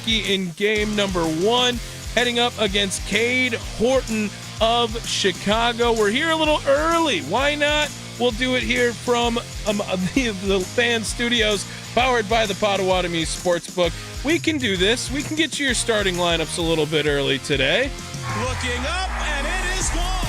Milwaukee in game number 1, heading up against Cade Horton of Chicago. We're here a little early. Why not? We'll do it here from the fan studios, powered by the Potawatomi Sportsbook. We can do this. We can get you your starting lineups a little bit early today. Looking up, and it is gone.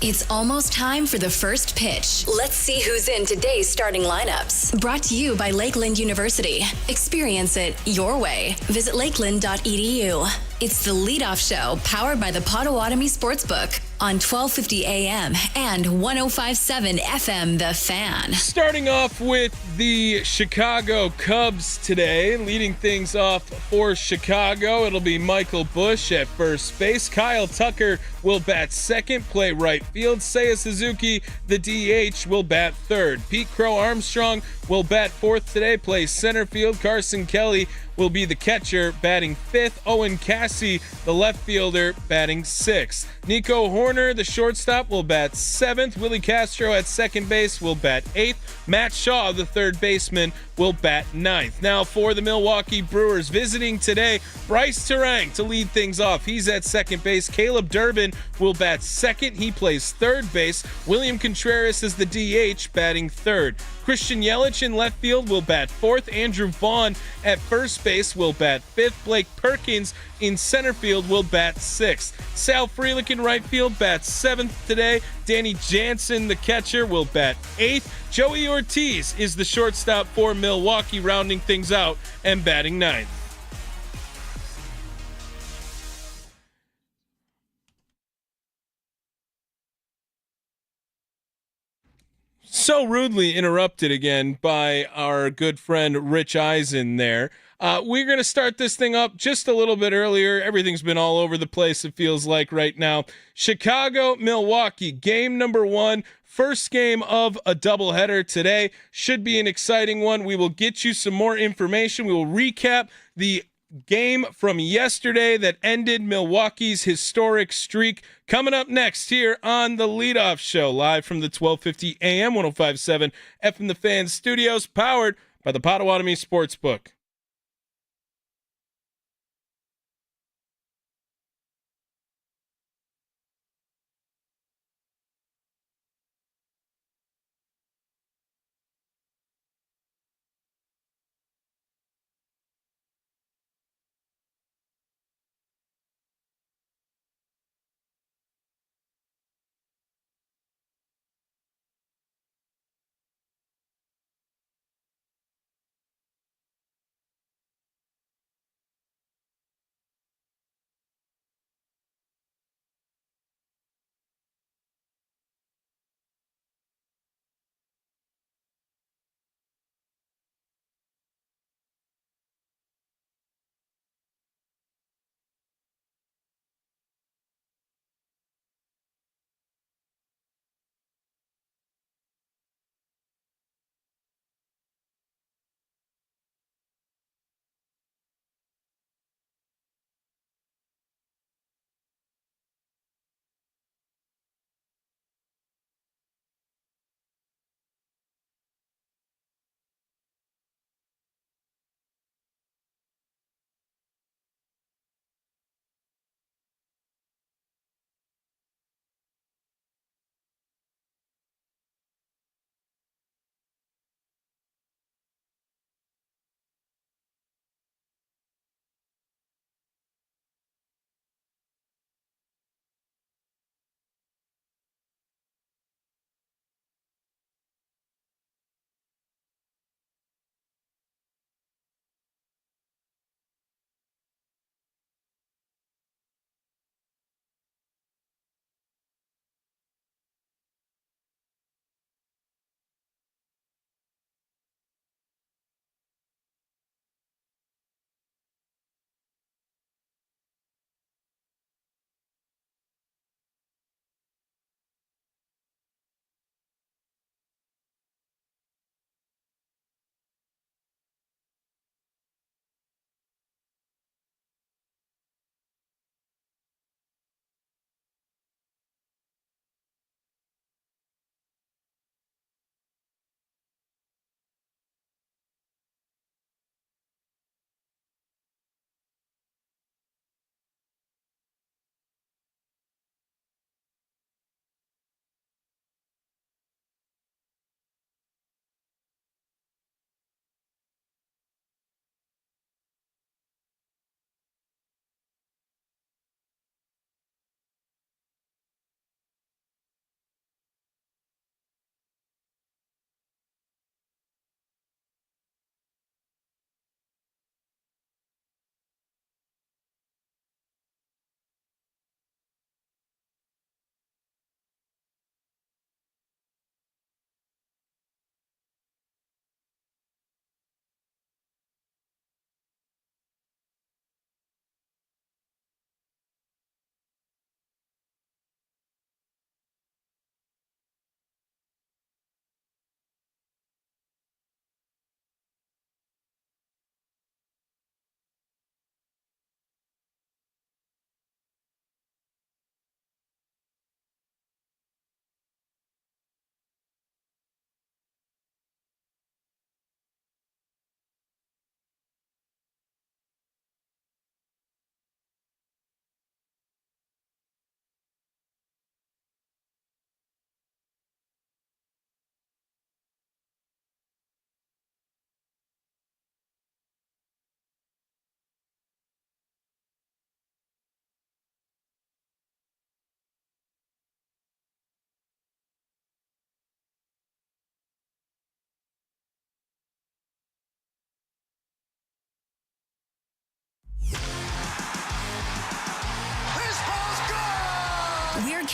It's almost time for the first pitch. Let's see who's in today's starting lineups. Brought to you by Lakeland University. Experience it your way. Visit lakeland.edu. It's the leadoff show powered by the Potawatomi Sportsbook on 1250 AM and 105.7 FM The Fan. Starting off with the Chicago Cubs today, leading things off for Chicago, it'll be Michael Busch at first base. Kyle Tucker will bat second, play right field. Seiya Suzuki, the DH, will bat third. Pete Crow Armstrong will bat fourth today, play center field. Carson Kelly will be the catcher, batting fifth. Owen Cassie, the left fielder, batting sixth. Nico Horner, the shortstop, will bat seventh. Willie Castro at second base will bat eighth. Matt Shaw, the third baseman, will bat ninth. Now for the Milwaukee Brewers, visiting today, Bryce Terang to lead things off. He's at second base. Caleb Durbin will bat second. He plays third base. William Contreras is the DH, batting third. Christian Yelich in left field will bat fourth. Andrew Vaughn at first base will bat fifth. Blake Perkins in center field will bat sixth. Sal Frelick in right field bats seventh today. Danny Jansen, the catcher, will bat eighth. Joey Ortiz is the shortstop for Milwaukee, rounding things out and batting ninth. So rudely interrupted again by our good friend Rich Eisen there. We're going to start this thing up just a little bit earlier. Everything's been all over the place, it feels like right now. Chicago, Milwaukee, game number 1. First game of a doubleheader today. Should be an exciting one. We will get you some more information. We will recap the game from yesterday that ended Milwaukee's historic streak. Coming up next here on the Leadoff Show, live from the 1250 AM 105.7 FM The Fan studios, powered by the Potawatomi Sportsbook.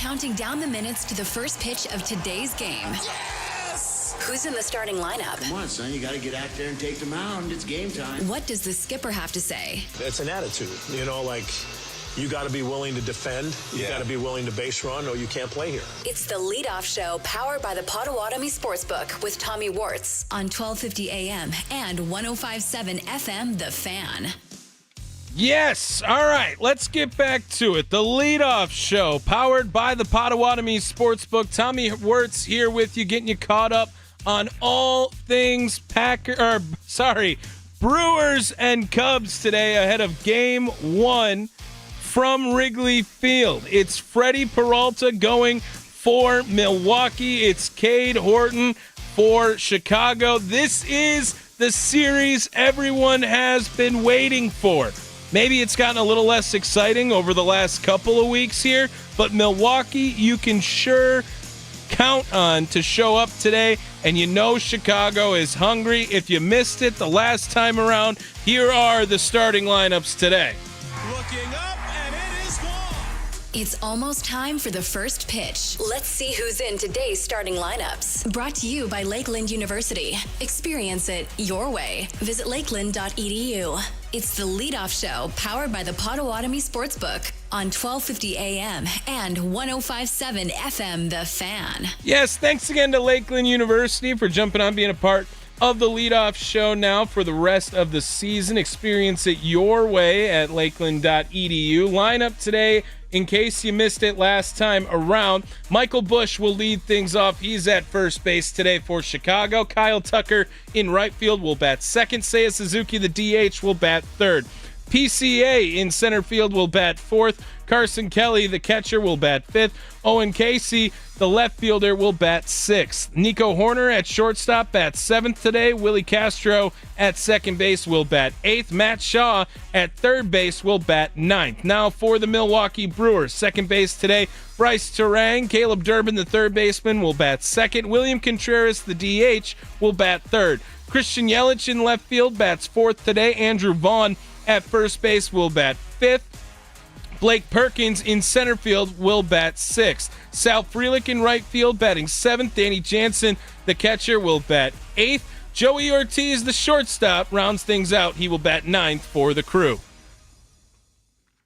counting down the minutes to the first pitch of today's game. Yes! Who's in the starting lineup? Come on, son, you got to get out there and take the mound. It's game time. What does the skipper have to say? It's an attitude, you got to be willing to defend, you got to be willing to base run, or you can't play here. It's the leadoff show powered by the Potawatomi Sportsbook with Tommy Wortz on 1250 AM and 105.7 FM The Fan. Yes. All right. Let's get back to it. The leadoff show powered by the Potawatomi Sportsbook. Tommy Wortz here with you, getting you caught up on all things Brewers and Cubs today ahead of Game 1 from Wrigley Field. It's Freddie Peralta going for Milwaukee. It's Cade Horton for Chicago. This is the series everyone has been waiting for. Maybe it's gotten a little less exciting over the last couple of weeks here, but Milwaukee you can sure count on to show up today, and you know Chicago is hungry. If you missed it the last time around, here are the starting lineups today. Looking up, and it is gone. It's almost time for the first pitch. Let's see who's in today's starting lineups. Brought to you by Lakeland University. Experience it your way. Visit lakeland.edu. It's the leadoff show powered by the Potawatomi Sportsbook on 1250 AM and 105.7 FM The Fan. Yes, thanks again to Lakeland University for jumping on, being a part of the leadoff show now for the rest of the season. Experience it your way at lakeland.edu. Lineup today, in case you missed it last time around, Michael Busch will lead things off. He's at first base today for Chicago. Kyle Tucker in right field will bat second. Seiya Suzuki, the DH, will bat third. PCA in center field will bat fourth. Carson Kelly, the catcher, will bat fifth. Owen Casey, the left fielder, will bat sixth. Nico Horner at shortstop bats seventh today. Willie Castro at second base will bat eighth. Matt Shaw at third base will bat ninth. Now for the Milwaukee Brewers, second base today, Bryce Terang. Caleb Durbin, the third baseman, will bat second. William Contreras, the DH, will bat third. Christian Yelich in left field bats fourth today. Andrew Vaughn at first base will bat fifth. Blake Perkins in center field will bat sixth. Sal Frelick in right field batting seventh. Danny Jansen, the catcher, will bat eighth. Joey Ortiz, the shortstop, rounds things out. He will bat ninth for the Crew.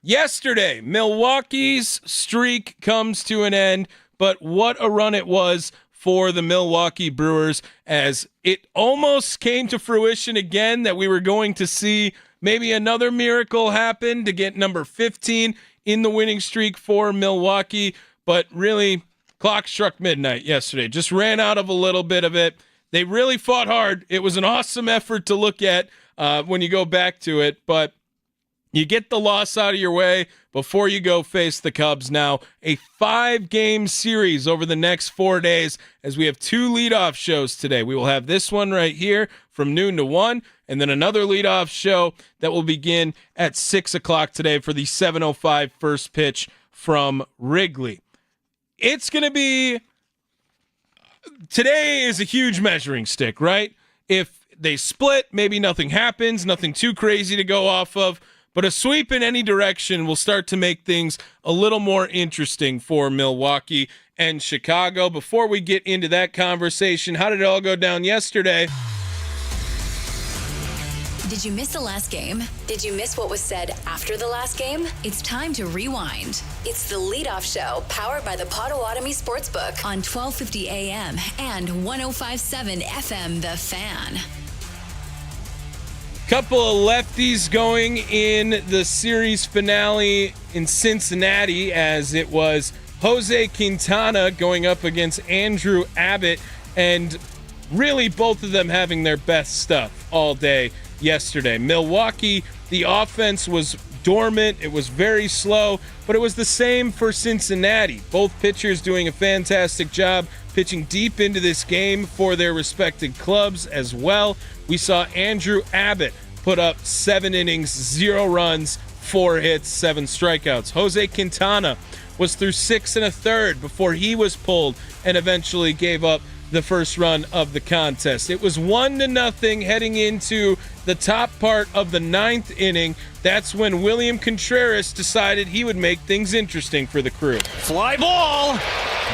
Yesterday, Milwaukee's streak comes to an end, but what a run it was for the Milwaukee Brewers, as it almost came to fruition again that we were going to see maybe another miracle happen to get number 15 in the winning streak for Milwaukee. But really, clock struck midnight yesterday. Just ran out of a little bit of it. They really fought hard. It was an awesome effort to look at when you go back to it. But you get the loss out of your way before you go face the Cubs now. A 5-game series over the next 4 days, as we have 2 leadoff shows today. We will have this one right here from noon to 1, and then another leadoff show that will begin at 6 o'clock today for the 7:05 first pitch from Wrigley. It's going to be... Today is a huge measuring stick, right? If they split, maybe nothing happens, nothing too crazy to go off of. But a sweep in any direction will start to make things a little more interesting for Milwaukee and Chicago. Before we get into that conversation, how did it all go down yesterday? Did you miss the last game? Did you miss what was said after the last game? It's time to rewind. It's the leadoff show powered by the Potawatomi Sportsbook on 1250 AM and 105.7 FM The Fan. Couple of lefties going in the series finale in Cincinnati, as it was Jose Quintana going up against Andrew Abbott, and really both of them having their best stuff all day yesterday. Milwaukee, the offense was dormant. It was very slow, but it was the same for Cincinnati. Both pitchers doing a fantastic job pitching deep into this game for their respective clubs as well. We saw Andrew Abbott put up 7 innings, 0 runs, 4 hits, 7 strikeouts. Jose Quintana was through 6 1/3 before he was pulled and eventually gave up the first run of the contest. It was 1-0 heading into the top part of the 9th inning. That's when William Contreras decided he would make things interesting for the Crew. Fly ball,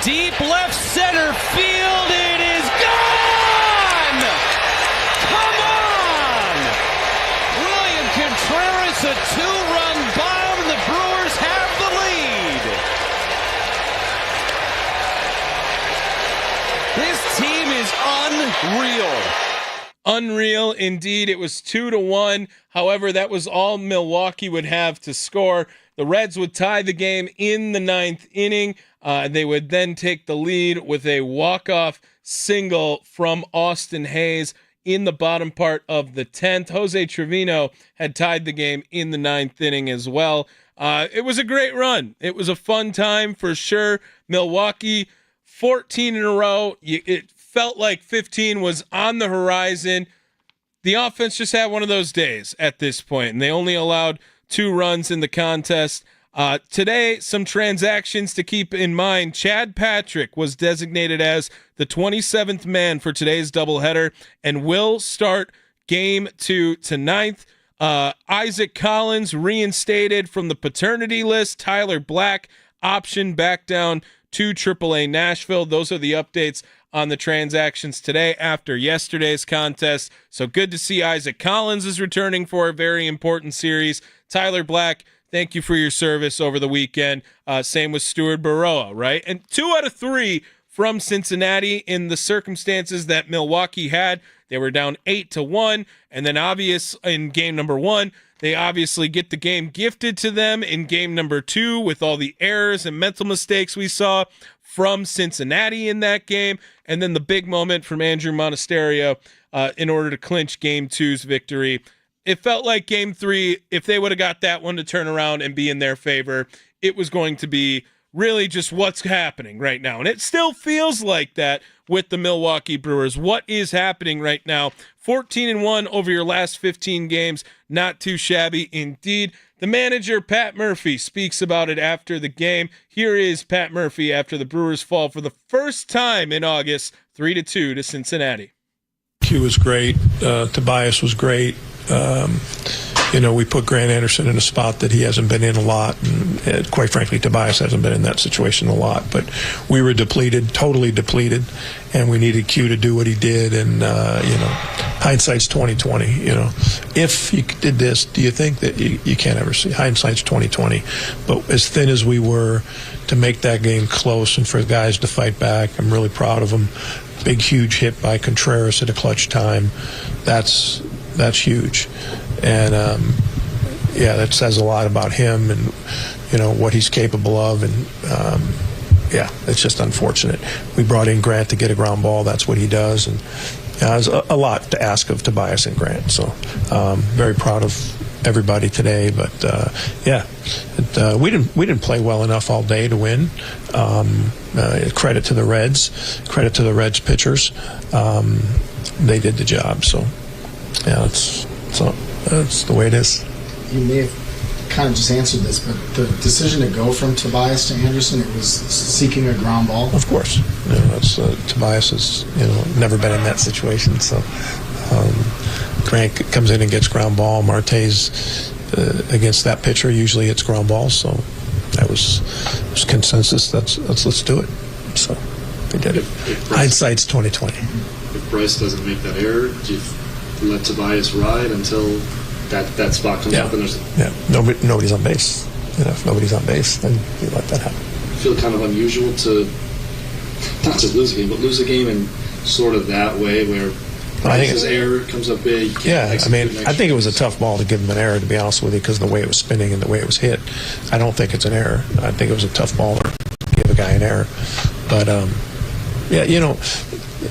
deep left center field. It is gone! Come on! William Contreras, a 2-run bomb, and the Brewers have the lead. This team is unreal. Unreal indeed. It was 2-1. However, that was all Milwaukee would have to score. The Reds would tie the game in the 9th inning. They would then take the lead with a walk-off single from Austin Hayes in the bottom part of the 10th. Jose Trevino had tied the game in the 9th inning as well. It was a great run. It was a fun time for sure. Milwaukee, 14 in a row. It felt like 15 was on the horizon. The offense just had one of those days at this point, and they only allowed 2 runs in the contest. Today, some transactions to keep in mind. Chad Patrick was designated as the 27th man for today's doubleheader and will start game 2 tonight. Isaac Collins reinstated from the paternity list. Tyler Black optioned back down to AAA Nashville. Those are the updates on the transactions today after yesterday's contest. So good to see Isaac Collins is returning for a very important series. Tyler Black, thank you for your service over the weekend. Same with Stuart Baroa, right? And 2 out of 3 from Cincinnati in the circumstances that Milwaukee had. They were down 8-1, and then obvious in game number 1, they obviously get the game gifted to them in game number 2 with all the errors and mental mistakes we saw from Cincinnati in that game, and then the big moment from Andrew Monasterio in order to clinch game 2's victory. It felt like game 3, if they would have got that one to turn around and be in their favor, it was going to be really just what's happening right now. And it still feels like that with the Milwaukee Brewers. What is happening right now? 14-1 over your last 15 games. Not too shabby indeed. The manager, Pat Murphy, speaks about it after the game. Here is Pat Murphy after the Brewers fall for the first time in August, 3-2 to Cincinnati. Q was great. Tobias was great. We put Grant Anderson in a spot that he hasn't been in a lot, and quite frankly, Tobias hasn't been in that situation a lot. But we were depleted, totally depleted, and we needed Q to do what he did. And hindsight's 20/20. If you did this, do you think that you can't ever see? Hindsight's 20/20. But as thin as we were, to make that game close and for guys to fight back, I'm really proud of them. Big, huge hit by Contreras at a clutch time. That's huge. And that says a lot about him and what he's capable of. And it's just unfortunate. We brought in Grant to get a ground ball. That's what he does. And there's a lot to ask of Tobias and Grant. So very proud of everybody today. But we didn't play well enough all day to win. Credit to the Reds. Credit to the Reds pitchers. They did the job. So that's the way it is. You may have kind of just answered this, but the decision to go from Tobias to Anderson, it was seeking a ground ball. Of course, Tobias has never been in that situation. So Grant comes in and gets ground ball. Marte's against that pitcher usually hits ground balls. So that was consensus. Let's do it. So they did it. Hindsight's 20/20. If Bryce doesn't make that error, do you let Tobias ride until that spot comes up? And nobody's on base. If nobody's on base, then you let that happen. I feel kind of unusual to not just lose a game, but lose a game in sort of that way where Bryce's error comes up big. I think it was a tough ball to give him an error, to be honest with you, because of the way it was spinning and the way it was hit. I don't think it's an error. I think it was a tough ball to give a guy an error. But,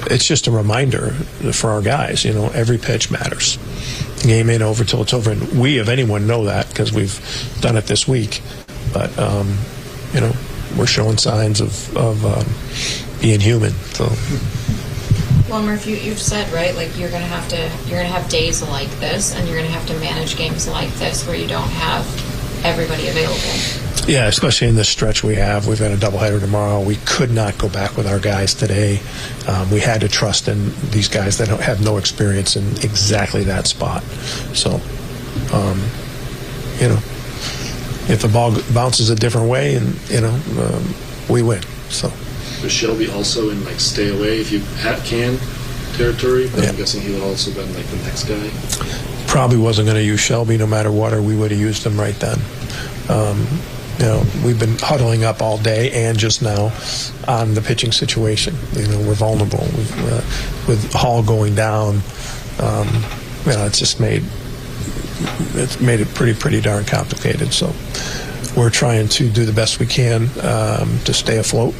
it's just a reminder for our guys, every pitch matters. Game ain't over till it's over. And we, if anyone, know that because we've done it this week. But, we're showing signs of being human. So. Well, Murph, you've said, right, like you're gonna have days like this, and you're gonna have to manage games like this where you don't have everybody available. Yeah, especially in this stretch we have. We've got a doubleheader tomorrow. We could not go back with our guys today. We had to trust in these guys that have no experience in exactly that spot. So, if the ball bounces a different way, and we win. So. Was Shelby also in stay away if you can territory? But yeah. I'm guessing he would also been the next guy. Probably wasn't going to use Shelby no matter what, or we would have used him right then. We've been huddling up all day and just now on the pitching situation. We're vulnerable. With Hall going down, it's made it pretty darn complicated. So we're trying to do the best we can to stay afloat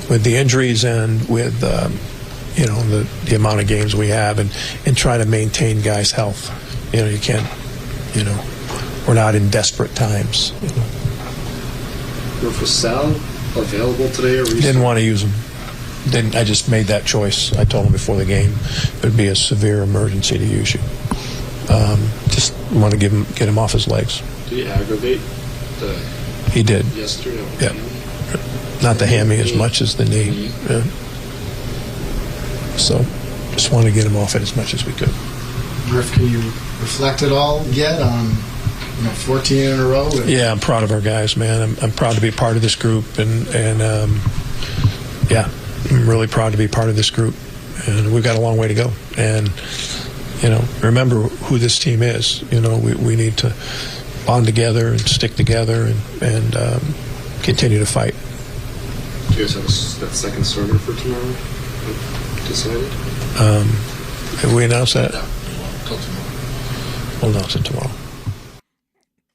with the injuries and with the amount of games we have, and try to maintain guys' health. You can't. We're not in desperate times. Was Sal available today or recently? Didn't want to use him. I just made that choice. I told him before the game it would be a severe emergency to use you. Just want to get him off his legs. Did he aggravate He did. Yesterday? Yeah. Not the hammy as much as the knee. Yeah. So just want to get him off it as much as we could. Murph, can you reflect at all yet on 14 in a row? Yeah, I'm proud of our guys, man. I'm proud to be part of this group, and I'm really proud to be part of this group. And we've got a long way to go. And remember who this team is. We need to bond together and stick together and continue to fight. Do you guys have that second starter for tomorrow decided? Have we announced that? No, until tomorrow. We'll announce it tomorrow.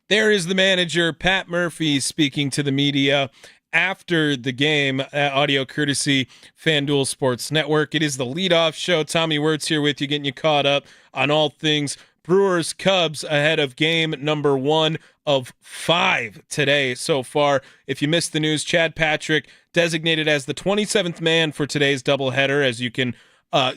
There is the manager, Pat Murphy, speaking to the media after the game. Audio courtesy FanDuel Sports Network. It is the leadoff show. Tommy Wortz here with you, getting you caught up on all things Brewers Cubs ahead of game number 1 of 5 today so far. If you missed the news, Chad Patrick designated as the 27th man for today's doubleheader. As you can,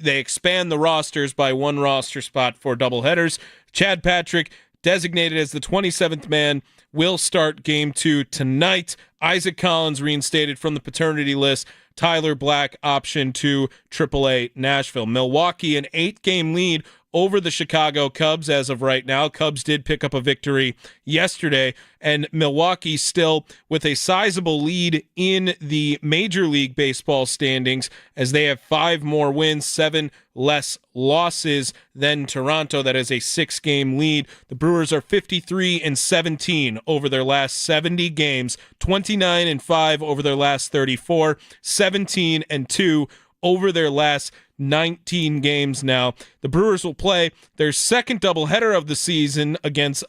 they expand the rosters by 1 roster spot for doubleheaders. Chad Patrick, designated as the 27th man, will start game 2 tonight. Isaac Collins reinstated from the paternity list. Tyler Black option to AAA Nashville. Milwaukee, an 8-game lead over the Chicago Cubs as of right now. Cubs did pick up a victory yesterday, and Milwaukee still with a sizable lead in the Major League Baseball standings as they have 5 more wins, 7 less losses than Toronto. That is a 6-game lead. The Brewers are 53-17 over their last 70 games, 29-5 over their last 34, 17-2 over their last 19 games now. The Brewers will play their second doubleheader of the season against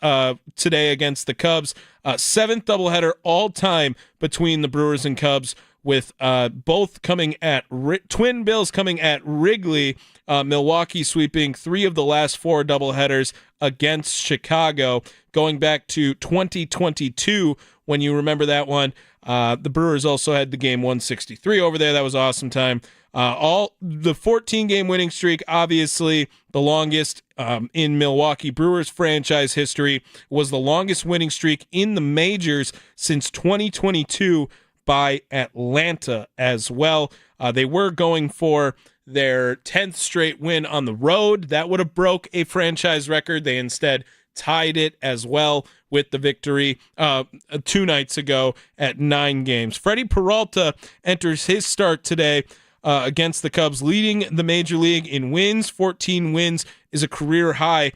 today against the Cubs. 7th doubleheader all time between the Brewers and Cubs, with both coming at Twin Bills coming at Wrigley. Milwaukee sweeping 3 of the last 4 doubleheaders against Chicago, going back to 2022. When you remember that one, the Brewers also had the game 163 over there. That was an awesome time. All the 14-game winning streak, obviously the longest in Milwaukee Brewers franchise history, was the longest winning streak in the majors since 2022 by Atlanta as well. They were going for their 10th straight win on the road. That would have broke a franchise record. They instead tied it as well with the victory 2 nights ago at 9 games. Freddie Peralta enters his start today against the Cubs, leading the Major League in wins. 14 wins is a career high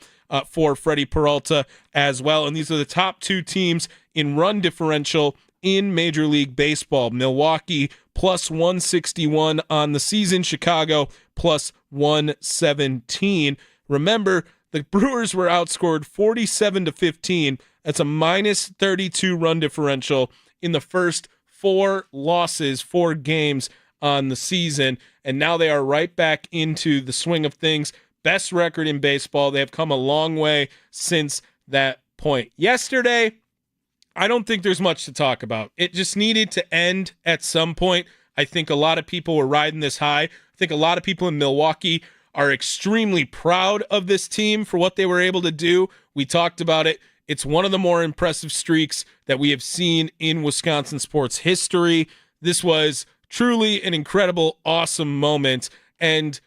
for Freddie Peralta as well. And these are the top 2 teams in run differential in Major League Baseball. Milwaukee plus 161 on the season. Chicago plus 117. Remember, the Brewers were outscored 47-15. That's a minus 32 run differential in the first 4 games on the season, and now they are right back into the swing of things. Best record in baseball. They have come a long way since that point. Yesterday, I don't think there's much to talk about. It just needed to end at some point. I think a lot of people were riding this high. I think a lot of people in Milwaukee are extremely proud of this team for what they were able to do. We talked about it It's one of the more impressive streaks that we have seen in Wisconsin sports history. This was truly an incredible, awesome moment, and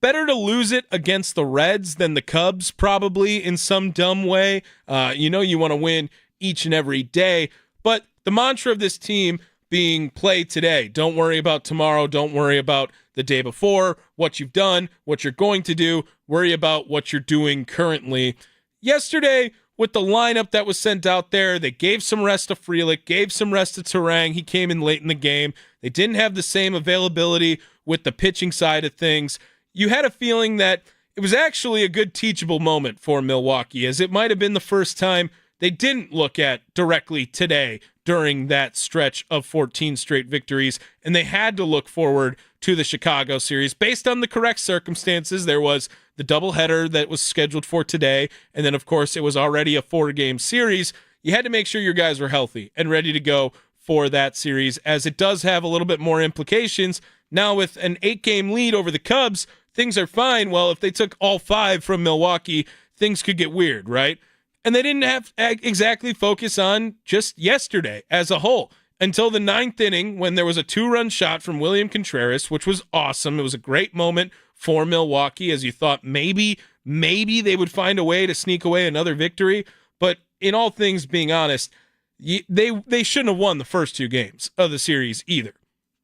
better to lose it against the Reds than the Cubs, probably, in some dumb way. You want to win each and every day, but the mantra of this team being play today. Don't worry about tomorrow. Don't worry about the day before, what you've done, what you're going to do. Worry about what you're doing currently. Yesterday, with the lineup that was sent out there, they gave some rest to Frelick, gave some rest to Terang. He came in late in the game. They didn't have the same availability with the pitching side of things. You had a feeling that it was actually a good teachable moment for Milwaukee, as it might have been the first time they didn't look at directly today during that stretch of 14 straight victories, and they had to look forward to the Chicago series based on the correct circumstances. There was the doubleheader that was scheduled for today, and then, of course, it was already a 4-game series. You had to make sure your guys were healthy and ready to go for that series, as it does have a little bit more implications. Now with an 8-game lead over the Cubs, things are fine. Well, if they took all 5 from Milwaukee, things could get weird, right? And they didn't have exactly focus on just yesterday as a whole until the 9th inning, when there was a 2-run shot from William Contreras, which was awesome. It was a great moment for Milwaukee, as you thought maybe they would find a way to sneak away another victory. But in all things being honest, they shouldn't have won the first 2 games of the series either.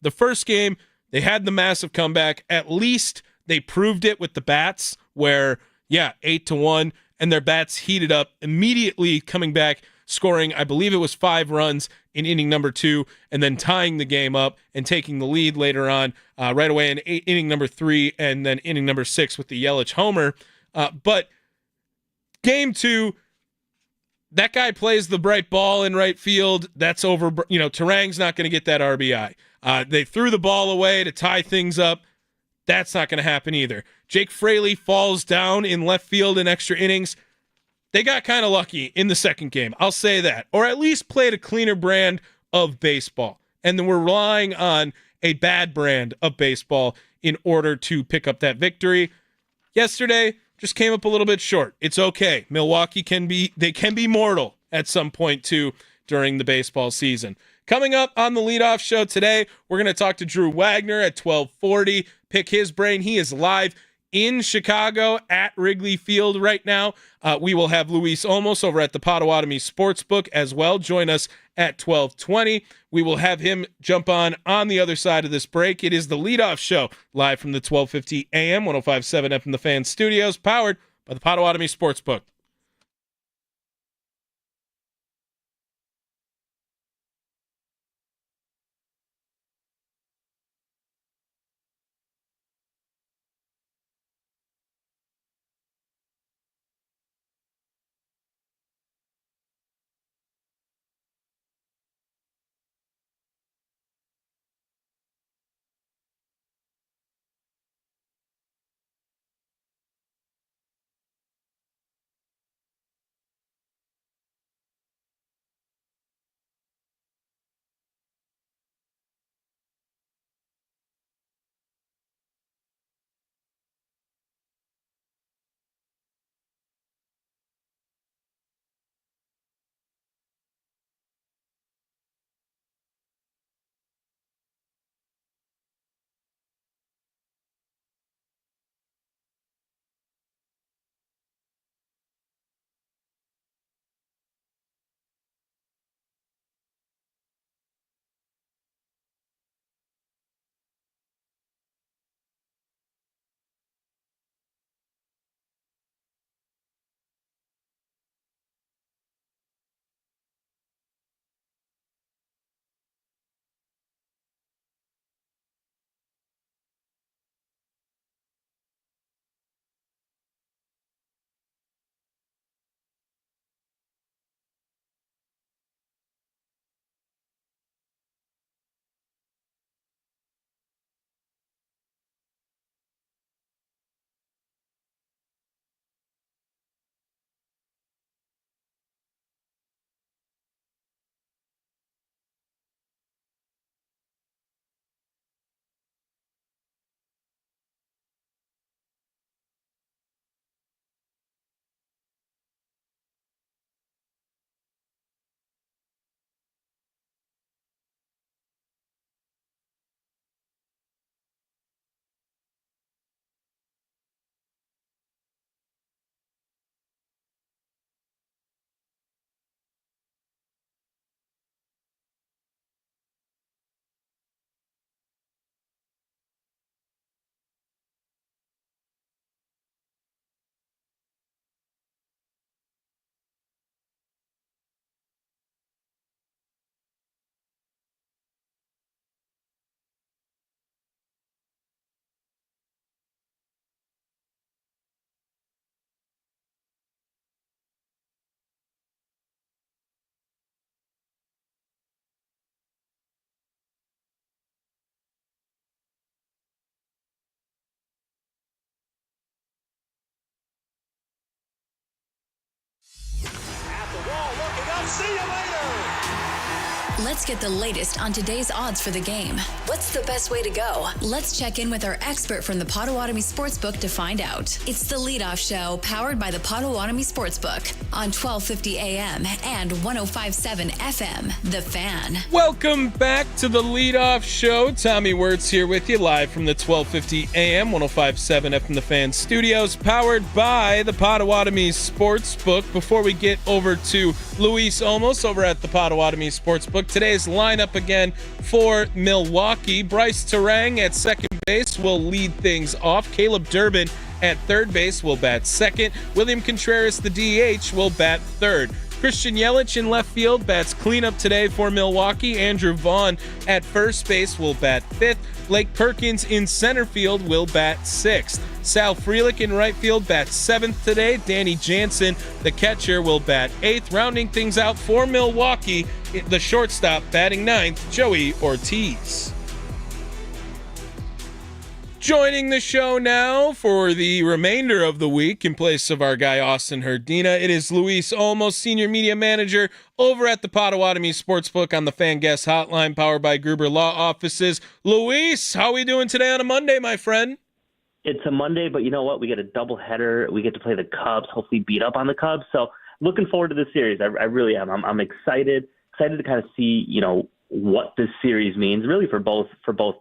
The first game, they had the massive comeback. At least they proved it with the bats, where, 8-1, and their bats heated up immediately, coming back, scoring, I believe it was 5 runs in inning number 2, and then tying the game up and taking the lead later on, right away in inning number 3, and then inning number 6 with the Yelich homer. But game 2, that guy plays the bright ball in right field. That's over. Terang's not going to get that RBI. They threw the ball away to tie things up. That's not going to happen either. Jake Fraley falls down in left field in extra innings. They got kind of lucky in the second game, I'll say that. Or at least played a cleaner brand of baseball. And then we're relying on a bad brand of baseball in order to pick up that victory. Yesterday, just came up a little bit short. It's okay. Milwaukee can be mortal at some point too during the baseball season. Coming up on the leadoff show today, we're going to talk to Drew Wagner at 12:40. Pick his brain. He is live in Chicago at Wrigley Field right now. We will have Luis Olmos over at the Potawatomi Sportsbook as well. Join us at 12:20. We will have him jump on the other side of this break. It is the leadoff show live from the 1250 AM, 105.7 FM The Fan Studios, powered by the Potawatomi Sportsbook. Let's get the latest on today's odds for the game. What's the best way to go? Let's check in with our expert from the Potawatomi Sportsbook to find out. It's the Leadoff Show, powered by the Potawatomi Sportsbook on 1250 AM and 105.7 FM, The Fan. Welcome back to the Leadoff Show. Tommy Wortz here with you live from the 1250 AM, 105.7 FM, The Fan studios, powered by the Potawatomi Sportsbook. Before we get over to Luis Olmos over at the Potawatomi Sportsbook, today's lineup again for Milwaukee. Bryce Terang at second base will lead things off. Caleb Durbin at third base will bat second. William Contreras, the DH, will bat third. Christian Yelich in left field bats cleanup today for Milwaukee. Andrew Vaughn at first base will bat fifth. Blake Perkins in center field will bat sixth. Sal Frelick in right field bats seventh today. Danny Jansen, the catcher, will bat eighth. Rounding things out for Milwaukee, the shortstop batting ninth, Joey Ortiz. Joining the show now for the remainder of the week in place of our guy Austin Herdina, it is Luis Olmos, Senior Media Manager over at the Potawatomi Sportsbook on the Fan Guest Hotline, powered by Gruber Law Offices. Luis, how are we doing today on a Monday, my friend? It's a Monday, but you know what? We get a doubleheader. We get to play the Cubs, hopefully beat up on the Cubs. So looking forward to this series. I really am. I'm excited to kind of see, what this series means really for both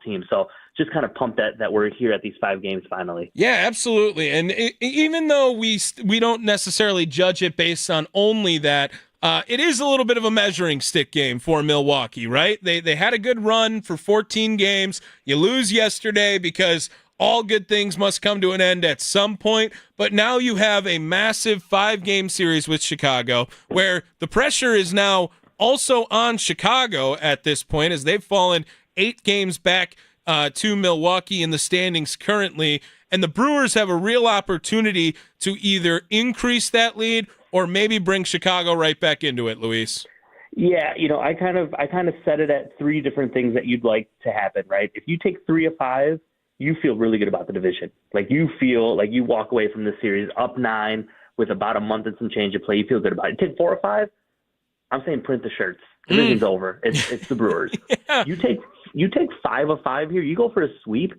teams. So just kind of pumped that we're here at these 5 games finally. Yeah, absolutely. And even though we don't necessarily judge it based on only that, it is a little bit of a measuring stick game for Milwaukee, right? They had a good run for 14 games. You lose yesterday because all good things must come to an end at some point. But now you have a massive 5-game series with Chicago where the pressure is now also on Chicago at this point, as they've fallen 8 games back to Milwaukee in the standings currently. And the Brewers have a real opportunity to either increase that lead or maybe bring Chicago right back into it, Luis. Yeah, I kind of set it at 3 different things that you'd like to happen, right? If you take 3 of 5, you feel really good about the division. Like, you feel like you walk away from this series up 9 with about a month and some change of play. You feel good about it. Take 4 of 5, I'm saying print the shirts. Division's over. It's the Brewers. Yeah. You take 5 of 5 here. You go for a sweep.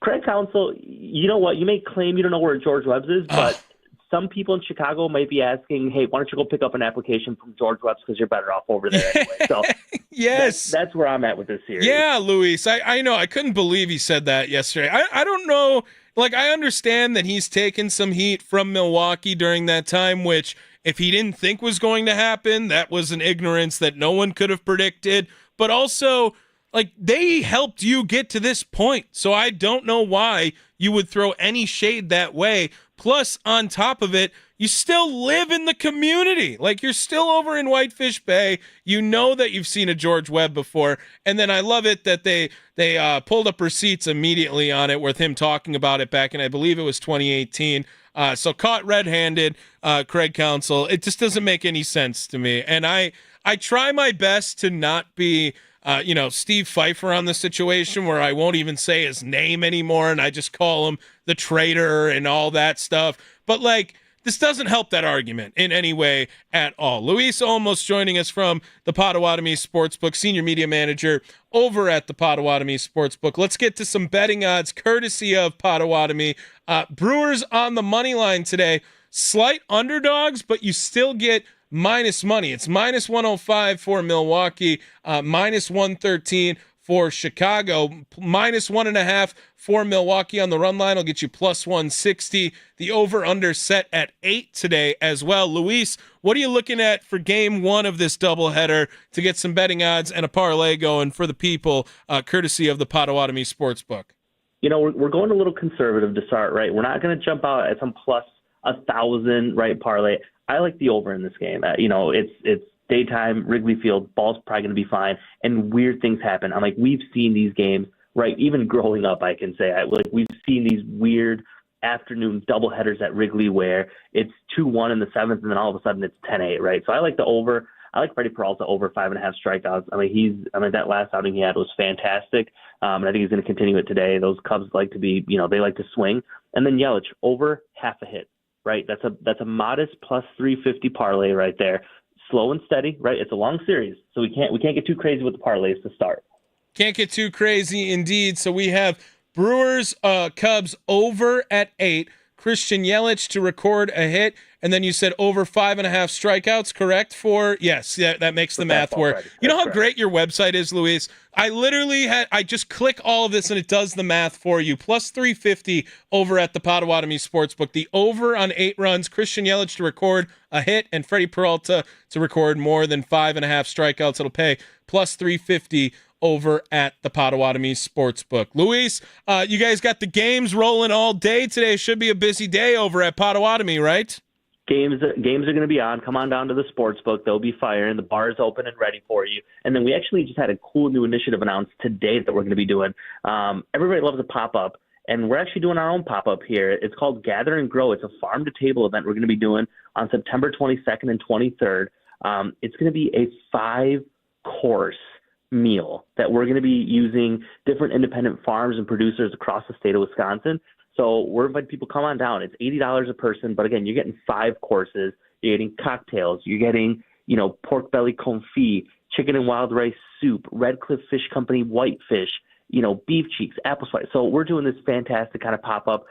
Craig Counsell, you know what? You may claim you don't know where George Webb's is, but some people in Chicago might be asking, hey, why don't you go pick up an application from George Webb's because you're better off over there anyway. So yes, that's where I'm at with this series. Yeah, Luis, I know. I couldn't believe he said that yesterday. I don't know. Like, I understand that he's taken some heat from Milwaukee during that time, which if he didn't think was going to happen, that was an ignorance that no one could have predicted. But also, like, they helped you get to this point. So I don't know why you would throw any shade that way. Plus, on top of it, you still live in the community. Like, you're still over in Whitefish Bay. You know that you've seen a George Webb before. And then I love it that they pulled up receipts immediately on it with him talking about it back in, I believe it was 2018. So caught red-handed, Craig Counsell. It just doesn't make any sense to me. And I try my best to not be, Steve Pfeiffer on the situation where I won't even say his name anymore and I just call him the traitor and all that stuff. But, like, this doesn't help that argument in any way at all. Luis Olmos joining us from the Potawatomi Sportsbook, Senior Media Manager over at the Potawatomi Sportsbook. Let's get to some betting odds courtesy of Potawatomi. Brewers on the money line today. Slight underdogs, but you still get minus money. It's minus 105 for Milwaukee, minus 113 for Chicago, minus 1.5 for Milwaukee on the run line will get you plus 160. The over-under set at 8 today as well. Luis, what are you looking at for game 1 of this doubleheader to get some betting odds and a parlay going for the people, courtesy of the Potawatomi Sportsbook? We're going a little conservative to start, right? We're not going to jump out at some plus 1,000, right, parlay. I like the over in this game. It's daytime, Wrigley Field, ball's probably going to be fine, and weird things happen. We've seen these games, right, even growing up, I can say. We've seen these weird afternoon doubleheaders at Wrigley where it's 2-1 in the 7th, and then all of a sudden it's 10-8, right? So I like the over. I like Freddie Peralta over 5.5 strikeouts. That last outing he had was fantastic, and I think he's going to continue it today. Those Cubs like to be, they like to swing. And then Yelich, over half a hit, right? That's a modest plus 350 parlay right there. slow and steady, right? It's a long series, so we can't get too crazy with the parlays to start. Can't get too crazy indeed. So we have Brewers, Cubs over at 8. Christian Yelich to record a hit, and then you said over 5.5 strikeouts, correct? Yes, that makes the math work. You know how great your website is, Luis? I just click all of this and it does the math for you. Plus 350 over at the Potawatomi Sportsbook. The over on 8 runs, Christian Yelich to record a hit, and Freddie Peralta to record more than 5.5 strikeouts. It'll pay plus 350 over at the Potawatomi Sportsbook. Luis, you guys got the games rolling all day today. Should be a busy day over at Potawatomi, right? Games are going to be on. Come on down to the Sportsbook. They'll be firing. The bar is open and ready for you. And then we actually just had a cool new initiative announced today that we're going to be doing. Everybody loves a pop-up, and we're actually doing our own pop-up here. It's called Gather and Grow. It's a farm-to-table event we're going to be doing on September 22nd and 23rd. It's going to be a 5-course meal that we're going to be using different independent farms and producers across the state of Wisconsin. So we're inviting people, come on down. It's $80 a person, but again, you're getting 5 courses. You're getting cocktails. You're getting, pork belly confit, chicken and wild rice soup, Red Cliff Fish Company whitefish, beef cheeks, apple spice. So we're doing this fantastic kind of pop-up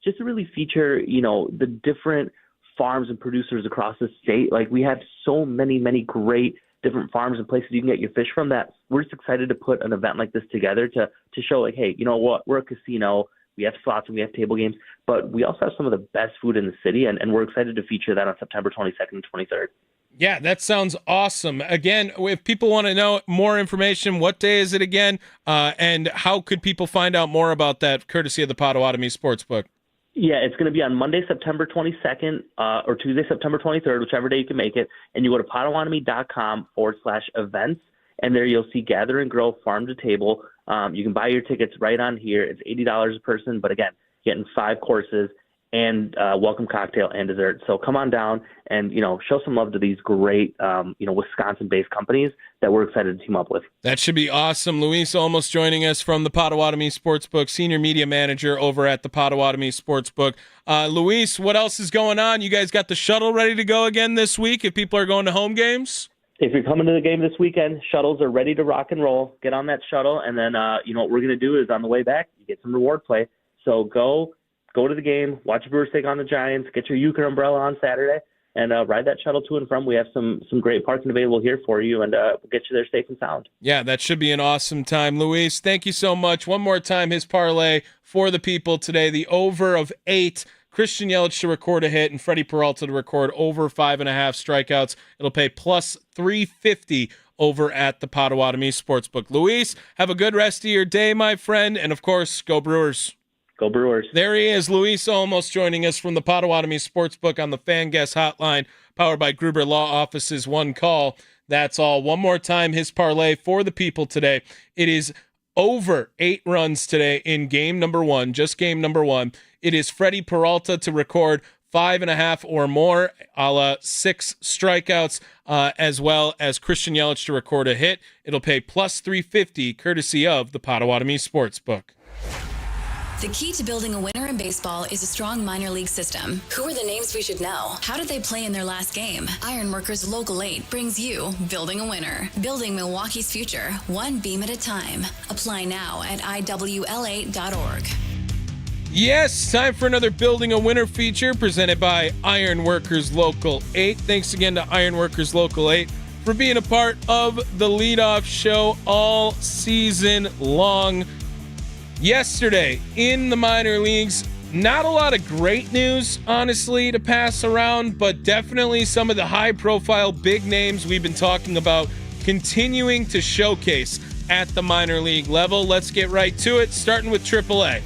just to really feature, the different farms and producers across the state. Like, we have so many, many great different farms and places you can get your fish from, that we're just excited to put an event like this together to show, like, hey, you know what, we're a casino, we have slots and we have table games, but we also have some of the best food in the city, and we're excited to feature that on September 22nd and 23rd. Yeah, that sounds awesome. Again, if people want to know more information, what day is it again, and how could people find out more about that, courtesy of the Potawatomi Sportsbook? Yeah, it's going to be on Monday, September 22nd, or Tuesday, September 23rd, whichever day you can make it. And you go to potawatomi.com/events, and there you'll see Gather and Grow Farm to Table. You can buy your tickets right on here. It's $80 a person, but again, getting 5 courses and welcome cocktail and dessert. So come on down and, show some love to these great, Wisconsin-based companies that we're excited to team up with. That should be awesome. Luis Olmos joining us from the Potawatomi Sportsbook, Senior Media Manager over at the Potawatomi Sportsbook. Luis, what else is going on? You guys got the shuttle ready to go again this week if people are going to home games? If you're coming to the game this weekend, shuttles are ready to rock and roll. Get on that shuttle, and then, what we're going to do is on the way back, you get some reward play. So go to the game, watch the Brewers take on the Giants, get your Euchre umbrella on Saturday, and ride that shuttle to and from. We have some great parking available here for you, and we'll get you there safe and sound. Yeah, that should be an awesome time. Luis, thank you so much. One more time, his parlay for the people today, the over of 8. Christian Yelich to record a hit, and Freddie Peralta to record over 5.5 strikeouts. It'll pay plus 350 over at the Potawatomi Sportsbook. Luis, have a good rest of your day, my friend, and of course, go Brewers. Go Brewers. There he is, Luis Olmos, joining us from the Potawatomi Sportsbook on the Fan Guest Hotline, powered by Gruber Law Office's One Call. That's all. One more time, his parlay for the people today. It is over 8 runs today in game number 1, just game number 1. It is Freddie Peralta to record 5.5 or more, a la 6 strikeouts, as well as Christian Yelich to record a hit. It'll pay plus 350, courtesy of the Potawatomi Sportsbook. The key to building a winner in baseball is a strong minor league system. Who are the names we should know? How did they play in their last game? Ironworkers Local 8 brings you Building a Winner. Building Milwaukee's future, one beam at a time. Apply now at iwl8.org. Yes, time for another Building a Winner feature presented by Ironworkers Local 8. Thanks again to Ironworkers Local 8 for being a part of the leadoff show all season long. Yesterday in the minor leagues, not a lot of great news, honestly, to pass around, but definitely some of the high-profile big names we've been talking about continuing to showcase at the minor league level. Let's get right to it, starting with AAA.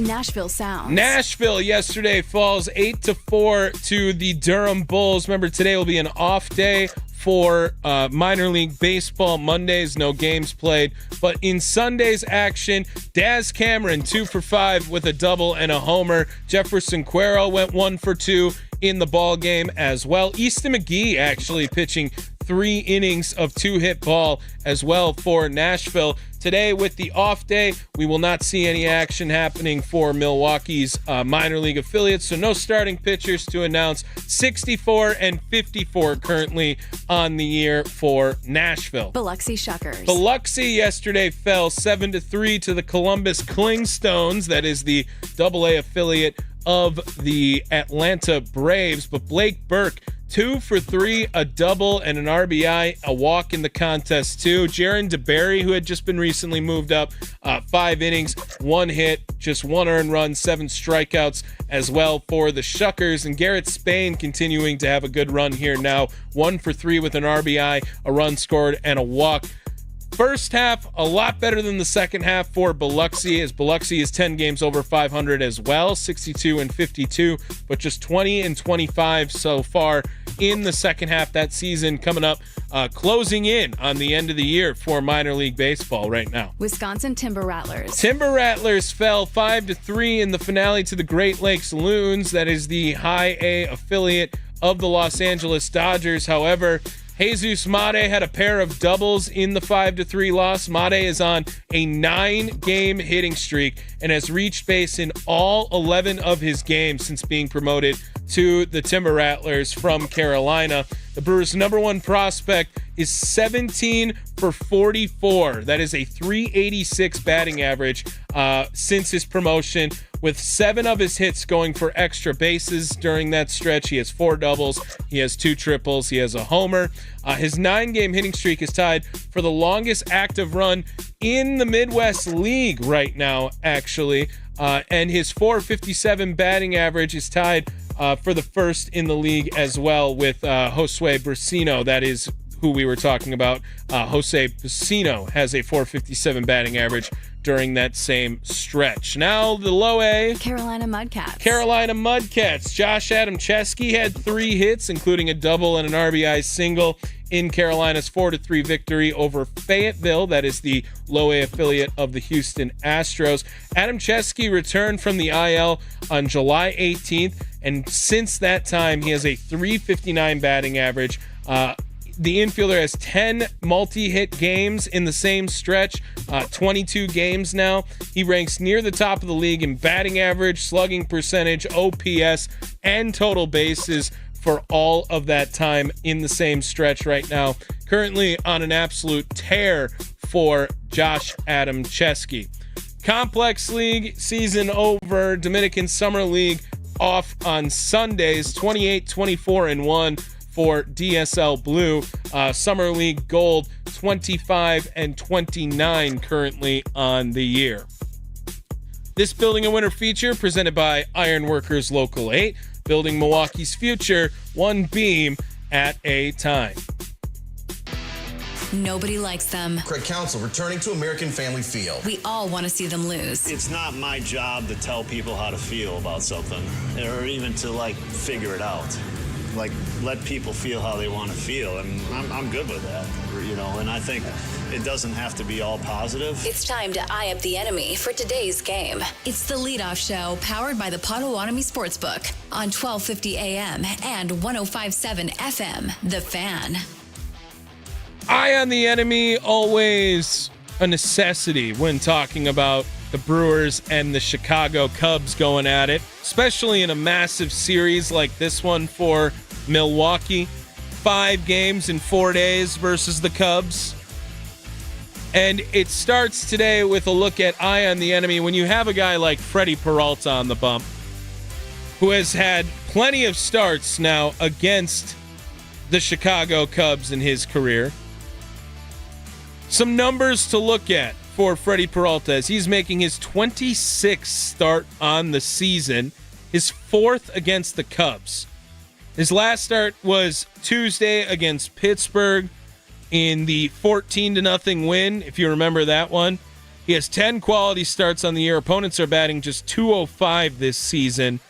Nashville Sounds. Nashville yesterday falls 8-4 to the Durham Bulls. Remember, today will be an off day for minor league baseball. Mondays, no games played. But in Sunday's action, Daz Cameron 2 for 5 with a double and a homer. Jefferson Cuero went 1 for 2. in the ball game as well. Easton McGee actually pitching 3 innings of 2-hit ball as well for Nashville. Today, with the off day, we will not see any action happening for Milwaukee's minor league affiliates, so no starting pitchers to announce. 64 and 54 currently on the year for Nashville. Biloxi Shuckers. Biloxi yesterday fell 7-3 to the Columbus Clingstones. That is the AA affiliate of the Atlanta Braves, but Blake Burke 2 for 3, a double and an RBI, a walk in the contest too. Jaron DeBerry, who had just been recently moved up, 5 innings, 1 hit, just 1 earned run, 7 strikeouts as well for the Shuckers. And Garrett Spain continuing to have a good run here now, 1 for 3 with an RBI, a run scored, and a walk. First half, a lot better than the second half for Biloxi, as Biloxi is 10 games over 500 as well, 62 and 52, but just 20 and 25 so far in the second half. That season coming up, closing in on the end of the year for minor league baseball right now. Wisconsin Timber Rattlers. Timber Rattlers fell 5-3 in the finale to the Great Lakes Loons. That is the high A affiliate of the Los Angeles Dodgers. However, Jesus Mate had a pair of doubles in the 5-3 loss. Mate is on a 9-game hitting streak and has reached base in all 11 of his games since being promoted to the Timber Rattlers from Carolina. The Brewers' number 1 prospect is 17 for 44. That is a .386 batting average since his promotion, with 7 of his hits going for extra bases during that stretch. He has 4 doubles, he has 2 triples, he has a homer. His 9-game hitting streak is tied for the longest active run in the Midwest League right now, actually. And his .457 batting average is tied for the first in the league as well with Josue Brasino. That is who we were talking about. Jose Brasino has a .457 batting average during that same stretch. Now the low A. Carolina Mudcats. Carolina Mudcats. Josh Adamczewski had 3 hits, including a double and an RBI single in Carolina's 4-3 victory over Fayetteville. That is the low A affiliate of the Houston Astros. Adamczewski returned from the IL on July 18th, and since that time, he has a .359 batting average. The infielder has 10 multi-hit games in the same stretch, 22 games now. He ranks near the top of the league in batting average, slugging percentage, OPS, and total bases for all of that time in the same stretch right now. Currently on an absolute tear for Josh Adamczewski. Complex League season over. Dominican Summer League off on Sundays, 28, 24, and 1. For DSL Blue. Summer League Gold 25 and 29 currently on the year. This Building a Winner feature presented by Ironworkers Local 8, building Milwaukee's future one beam at a time. Nobody likes them. Craig Counsell returning to American Family Field. We all want to see them lose. It's not my job to tell people how to feel about something, or even to figure it out. Let people feel how they want to feel, and I'm good with that, and I think it doesn't have to be all positive. It's time to eye up the enemy for today's game. It's the Leadoff Show, powered by the Potawatomi Sportsbook on 1250 AM and 105.7 FM, The Fan. Eye on the enemy, always a necessity when talking about the Brewers and the Chicago Cubs going at it, especially in a massive series like this one for Milwaukee. 5 games in 4 days versus the Cubs. And it starts today with a look at eye on the enemy when you have a guy like Freddie Peralta on the bump, who has had plenty of starts now against the Chicago Cubs in his career. Some numbers to look at for Freddie Peralta as he's making his 26th start on the season, his 4th against the Cubs. His last start was Tuesday against Pittsburgh in the 14-0 win, if you remember that one. He has 10 quality starts on the year. Opponents are batting just .205 this season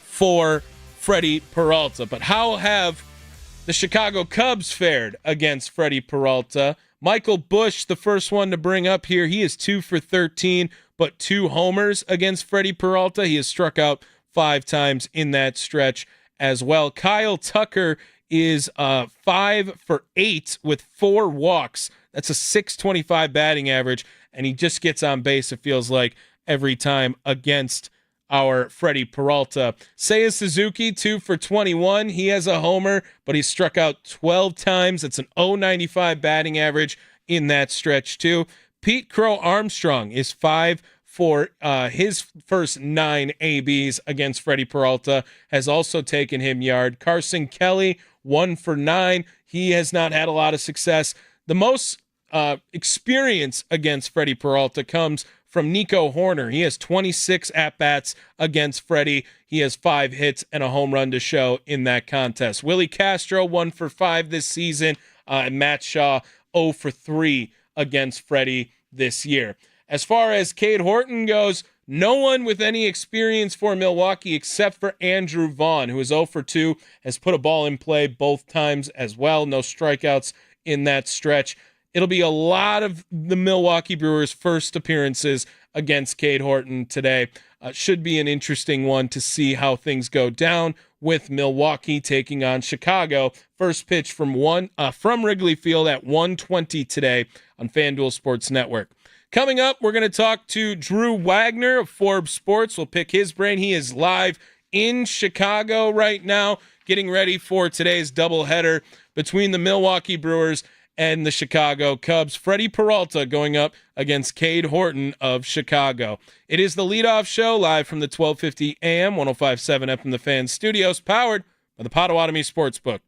for Freddie Peralta. But how have the Chicago Cubs fared against Freddie Peralta? Michael Busch, the first one to bring up here. He is 2 for 13, but 2 homers against Freddie Peralta. He has struck out 5 times in that stretch as well. Kyle Tucker is 5 for 8 with 4 walks. That's a 625 batting average, and he just gets on base, it feels like, every time against our Freddie Peralta. Seiya Suzuki, 2 for 21. He has a homer, but he struck out 12 times. That's an 095 batting average in that stretch, too. Pete Crow Armstrong is 5 for his first 9 ABs against Freddie Peralta, has also taken him yard. Carson Kelly, 1 for 9. He has not had a lot of success. The most experience against Freddie Peralta comes from Nico Horner. He has 26 at-bats against Freddie. He has 5 hits and a home run to show in that contest. Willie Castro, 1 for 5 this season. And Matt Shaw, 0 for 3 against Freddie this year. As far as Cade Horton goes, no one with any experience for Milwaukee except for Andrew Vaughn, who is 0 for 2, has put a ball in play both times as well. No strikeouts in that stretch. It'll be a lot of the Milwaukee Brewers' first appearances against Cade Horton today. Should be an interesting one to see how things go down with Milwaukee taking on Chicago. First pitch from Wrigley Field at 1:20 today on FanDuel Sports Network. Coming up, we're going to talk to Drew Wagner of Forbes Sports. We'll pick his brain. He is live in Chicago right now, getting ready for today's doubleheader between the Milwaukee Brewers and the Chicago Cubs. Freddie Peralta going up against Cade Horton of Chicago. It is the leadoff show live from the 1250 AM, 105.7 FM The Fan Studios, powered by the Potawatomi Sportsbook.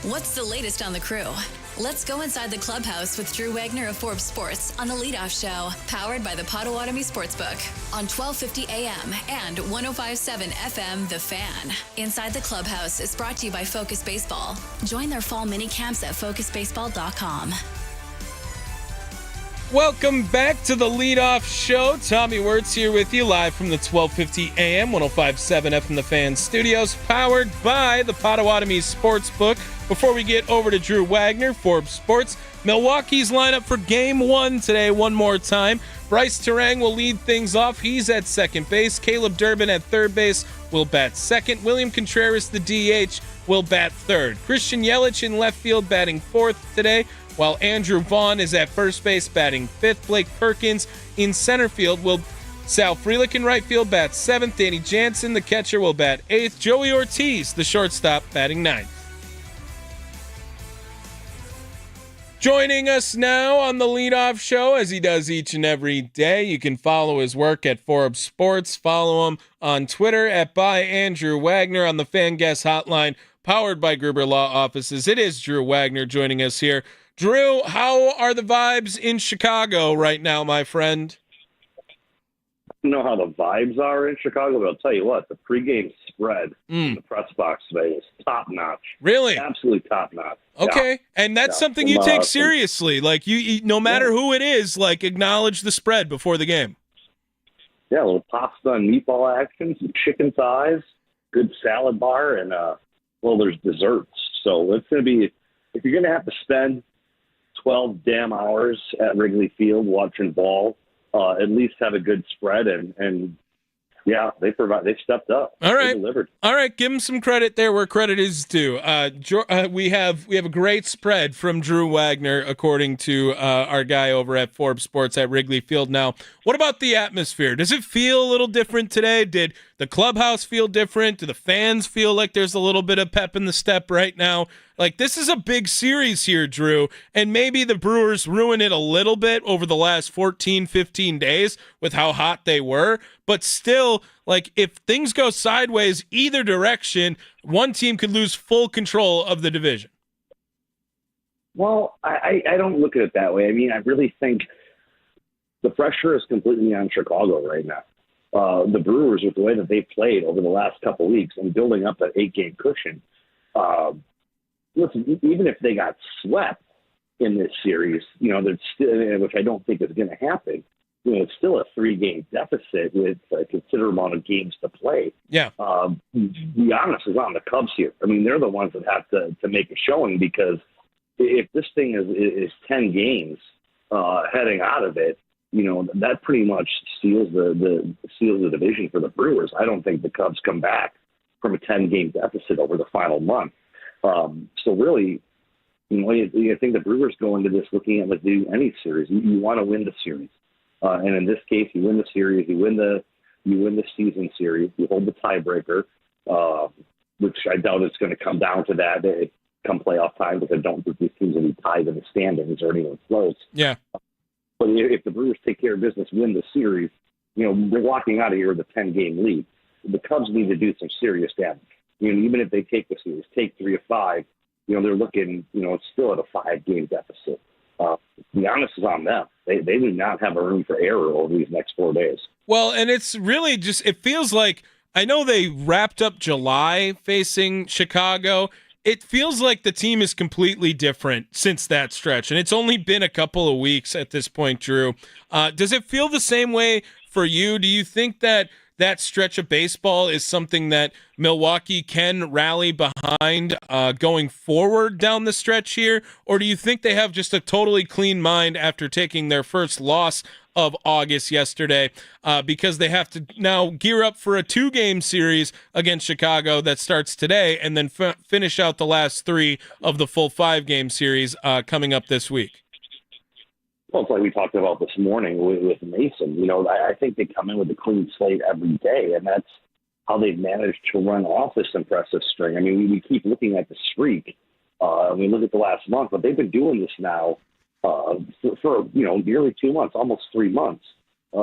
What's the latest on the crew? Let's go inside the clubhouse with Drew Wagner of Forbes Sports on the Leadoff Show, powered by the Potawatomi Sportsbook on 1250 AM and 105.7 FM The Fan. Inside the clubhouse is brought to you by Focus Baseball. Join their fall mini camps at focusbaseball.com. Welcome back to the Leadoff Show. Tommy Wortz here with you live from the 1250 AM, 105.7 FM The Fan studios, powered by the Potawatomi Sportsbook. Before we get over to Drew Wagner, Forbes Sports, Milwaukee's lineup for Game 1 today one more time. Bryce Terang will lead things off. He's at second base. Caleb Durbin at third base will bat second. William Contreras, the DH, will bat third. Christian Yelich in left field batting fourth today, while Andrew Vaughn is at first base batting fifth. Blake Perkins in center field will Sal Frelick in right field bats seventh. Danny Jansen, the catcher, will bat eighth. Joey Ortiz, the shortstop, batting ninth. Joining us now on the Leadoff Show, as he does each and every day, you can follow his work at Forbes Sports. Follow him on Twitter at @ByAndrewWagner, on the Fan Guest Hotline, powered by Gruber Law Offices. It is Drew Wagner joining us here. Drew, how are the vibes in Chicago right now, my friend? I don't know how the vibes are in Chicago, but I'll tell you what, the pregame spread in the press box today is top-notch. Really? Absolutely top-notch. Okay, yeah. And that's something you take seriously. Like, you no matter who it is, like, acknowledge the spread before the game. Yeah, a little pasta and meatball action, some chicken thighs, good salad bar, and, there's desserts. So it's going to be, if you're going to have to spend 12 damn hours at Wrigley Field watching ball, at least have a good spread, and yeah, they stepped up. All right, they delivered. All right, give them some credit there where credit is due. We have a great spread from Drew Wagner, according to our guy over at Forbes Sports at Wrigley Field. Now, what about the atmosphere? Does it feel a little different today? Did the clubhouse feel different? Do the fans feel like there's a little bit of pep in the step right now? Like, this is a big series here, Drew, and maybe the Brewers ruin it a little bit over the last 14, 15 days with how hot they were, but still, like, if things go sideways either direction, one team could lose full control of the division. Well, I don't look at it that way. I mean, I really think the pressure is completely on Chicago right now. The Brewers, with the way that they've played over the last couple weeks and building up that 8-game cushion, listen, even if they got swept in this series, that's still, which I don't think is going to happen, it's still a 3-game deficit with a considerable amount of games to play. Yeah. The onus is on the Cubs here. I mean, they're the ones that have to make a showing, because if this thing is 10 games heading out of it, that pretty much seals the division for the Brewers. I don't think the Cubs come back from a 10-game deficit over the final month. So really, I think the Brewers go into this looking at, like, do any series. You want to win the series, and in this case, you win the series. You win the season series. You hold the tiebreaker, which I doubt it's going to come down to that come playoff time, because I don't think these teams will be tied in the standings or anyone close. Yeah. But if the Brewers take care of business, win the series, we're walking out of here with a 10-game lead. The Cubs need to do some serious damage. Even if they take the series, take 3 of 5, they're looking, it's still at a 5-game deficit. The onus is on them. They do not have a room for error over these next 4 days. Well, and it's really just, it feels like, I know they wrapped up July facing Chicago. It feels like the team is completely different since that stretch, and it's only been a couple of weeks at this point, Drew. Does it feel the same way for you? Do you think that stretch of baseball is something that Milwaukee can rally behind going forward down the stretch here? Or do you think they have just a totally clean mind after taking their first loss of August yesterday, because they have to now gear up for a 2-game series against Chicago that starts today, and then finish out the last 3 of the full 5-game series coming up this week? Well, it's like we talked about this morning with Mason. I think they come in with a clean slate every day, and that's how they've managed to run off this impressive string. I mean, we keep looking at the streak. We look at the last month, but they've been doing this now for nearly 2 months, almost 3 months.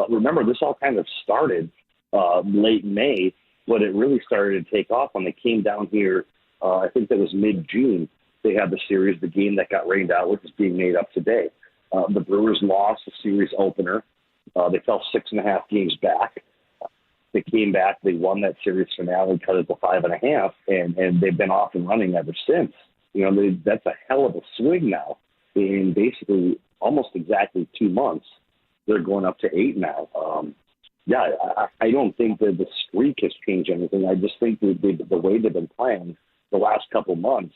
Remember, this all kind of started late May, but it really started to take off when they came down here. I think that was mid-June, they had the series, the game that got rained out, which is being made up today. The Brewers lost the series opener. They fell 6.5 games back. They came back, they won that series finale, cut it to 5.5, and they've been off and running ever since. That's a hell of a swing now. In basically almost exactly 2 months, they're going up to 8 now. I don't think that the streak has changed anything. I just think the way they've been playing the last couple months,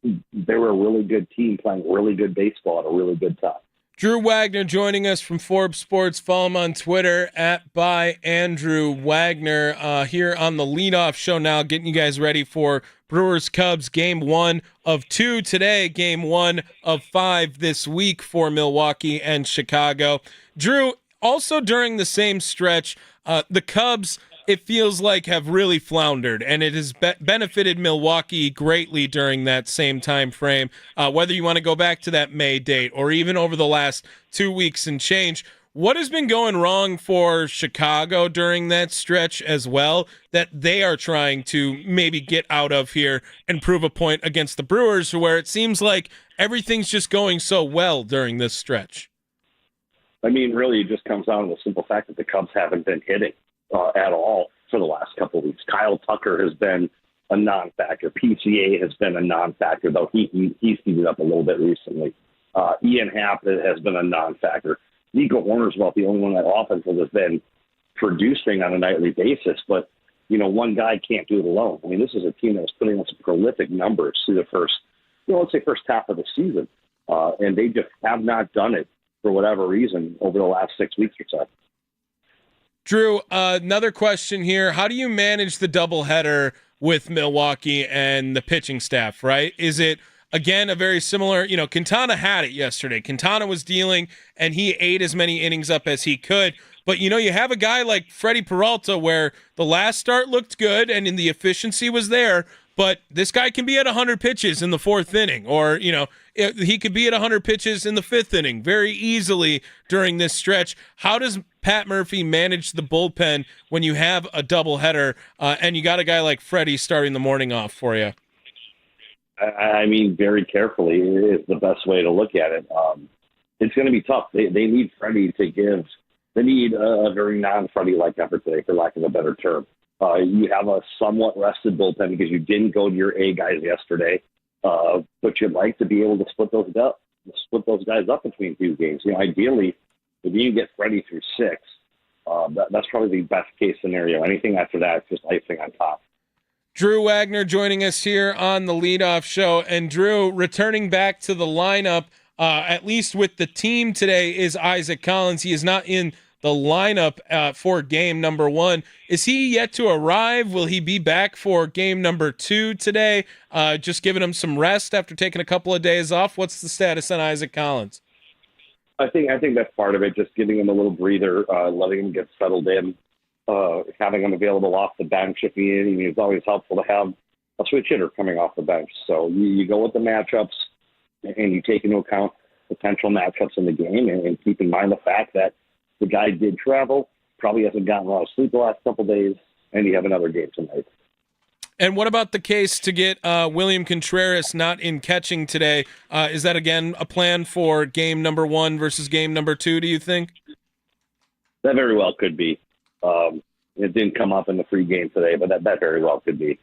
they were a really good team playing really good baseball at a really good time. Drew Wagner joining us from Forbes Sports. Follow him on Twitter @byAndrewWagner. Here on the leadoff show now, getting you guys ready for Brewers-Cubs Game 1 of 2 today, Game 1 of 5 this week for Milwaukee and Chicago. Drew, also during the same stretch, the Cubs, it feels like, have really floundered, and it has benefited Milwaukee greatly during that same time frame, whether you want to go back to that May date or even over the last 2 weeks and change. What has been going wrong for Chicago during that stretch as well that they are trying to maybe get out of here and prove a point against the Brewers, where it seems like everything's just going so well during this stretch? I mean, really, it just comes down to the simple fact that the Cubs haven't been hitting at all for the last couple of weeks. Kyle Tucker has been a non-factor. PCA has been a non-factor, though he's heated up a little bit recently. Ian Happ has been a non-factor. Nico Horner's about the only one that offense has been producing on a nightly basis, but one guy can't do it alone. I mean, this is a team that was putting on some prolific numbers through the first half of the season, and they just have not done it for whatever reason over the last 6 weeks or so. Drew, another question here. How do you manage the doubleheader with Milwaukee and the pitching staff, right? Is it, again, a very similar, Quintana had it yesterday. Quintana was dealing, and he ate as many innings up as he could. But, you have a guy like Freddie Peralta where the last start looked good and the efficiency was there, but this guy can be at 100 pitches in the 4th inning, or, he could be at 100 pitches in the 5th inning very easily during this stretch. How does Pat Murphy manage the bullpen when you have a doubleheader and you got a guy like Freddie starting the morning off for you? I mean, very carefully is the best way to look at it. It's going to be tough. They need Freddie to give. They need a very non-Freddie-like effort today, for lack of a better term. You have a somewhat rested bullpen because you didn't go to your A guys yesterday, but you'd like to be able to split those guys up between 2 games. Ideally, if you can get Freddie through 6, that's probably the best case scenario. Anything after that is just icing on top. Drew Wagner joining us here on the leadoff show. And Drew, returning back to the lineup, at least with the team today, is Isaac Collins. He is not in the lineup for game number 1. Is he yet to arrive? Will he be back for game number 2 today? Just giving him some rest after taking a couple of days off. What's the status on Isaac Collins? I think that's part of it, just giving him a little breather, letting him get settled in, having him available off the bench if he is. It's always helpful to have a switch hitter coming off the bench. So you go with the matchups, and you take into account potential matchups in the game, and keep in mind the fact that the guy did travel, probably hasn't gotten a lot of sleep the last couple of days, and you have another game tonight. And what about the case to get William Contreras not in catching today? Is that, again, a plan for game number 1 versus game number 2, do you think? That very well could be. It didn't come up in the free game today, but that very well could be.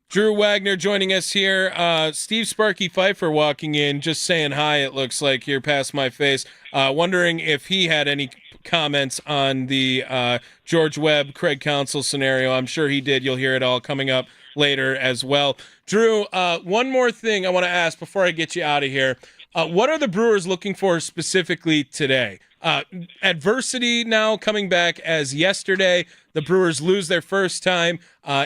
Drew Wagner joining us here. Steve Sparky Pfeiffer walking in, just saying hi, it looks like, here past my face. Wondering if he had any comments on the George Webb, Craig Counsell scenario. I'm sure he did. You'll hear it all coming up later as well. Drew, one more thing I want to ask before I get you out of here. What are the Brewers looking for specifically today? Adversity now coming back as yesterday. The Brewers lose their first time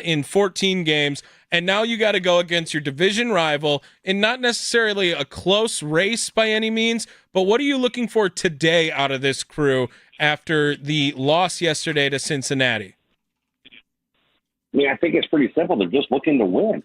in 14 games. And now you got to go against your division rival in not necessarily a close race by any means, but what are you looking for today out of this crew after the loss yesterday to Cincinnati? I mean, I think it's pretty simple. They're just looking to win.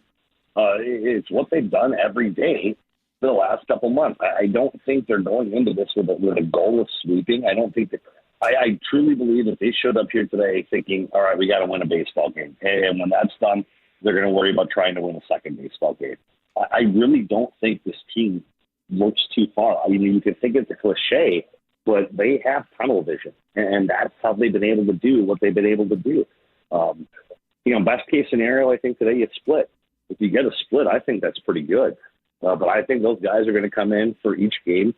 It's what they've done every day for the last couple months. I don't think they're going into this with a goal of sweeping. I don't think that. I truly believe that they showed up here today thinking, all right, we got to win a baseball game. And when that's done, they're going to worry about trying to win a second baseball game. I really don't think this team looks too far. I mean, you can think it's a cliche, but they have tunnel vision, and that's how they've been able to do what they've been able to do. Best case scenario, I think today you split. If you get a split, I think that's pretty good. But I think those guys are going to come in for each game